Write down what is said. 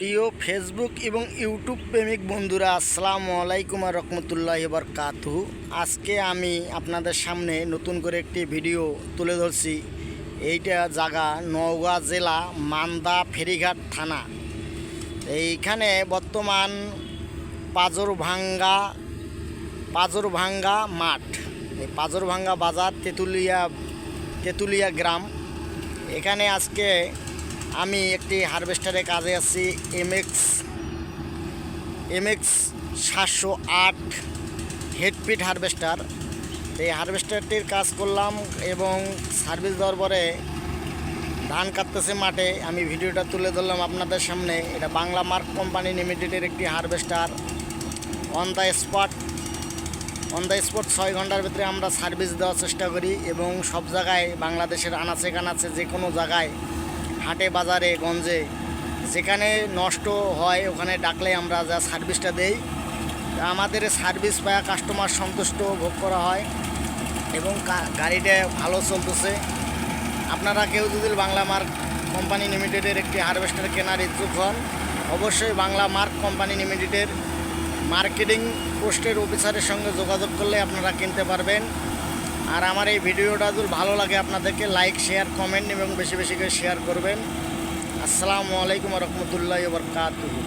প্রিয় ফেসবুক এবং ইউটিউব প্রেমিক বন্ধুরা, আসসালামু আলাইকুম ওয়া রাহমাতুল্লাহি ওয়া বারাকাতুহু। আজকে আমি আপনাদের সামনে নতুন করে একটি ভিডিও তুলে ধরছি। এইটা জায়গা নওগাঁ জেলা মান্দা ফেরিঘাট থানা। এইখানে বর্তমান পাজরভাঙ্গা মাঠ, এই পাজরভাঙ্গা বাজার, তেঁতুলিয়া গ্রাম। এখানে আজকে আমি একটি হারভেস্টারের কাজে আছি, এমএক্স 708 হেডপিট হারভেস্টার। এই হারভেস্টারটির কাজ করলাম এবং সার্ভিস দেওয়ার পরে ধান কাটতেছে মাঠে। আমি ভিডিওটা তুলে ধরলাম আপনাদের সামনে। এটা বাংলা মার্ক কোম্পানি লিমিটেডের একটি হারভেস্টার। অন দ্য স্পট 6 ঘন্টার ভিতরে আমরা সার্ভিস দেওয়ার চেষ্টা করি এবং সব জায়গায় বাংলাদেশের আনাচে কানাচে যে কোনো জায়গায়, হাটে বাজারে গঞ্জে যেখানে নষ্ট হয় ওখানে ডাকলে আমরা যা সার্ভিসটা দেই, আমাদের সার্ভিস পাওয়া কাস্টমার সন্তুষ্ট ভোগ করা হয় এবং গাড়িটা ভালো চলতেছে। আপনারা কেউ যদি বাংলা মার্ক কোম্পানি লিমিটেডের একটি হারভেস্টার কেনার ইচ্ছুক হন, অবশ্যই বাংলা মার্ক কোম্পানি লিমিটেডের মার্কেটিং পোস্টের অফিসারের সঙ্গে যোগাযোগ করলে আপনারা কিনতে পারবেন। আর আমার এই ভিডিওটা যদি ভালো লাগে আপনাদেরকে লাইক, শেয়ার, কমেন্ট এবং বেশি বেশি করে শেয়ার করবেন। আসসালামু আলাইকুম ওয়া রাহমাতুল্লাহি ওয়া বারাকাতুহু।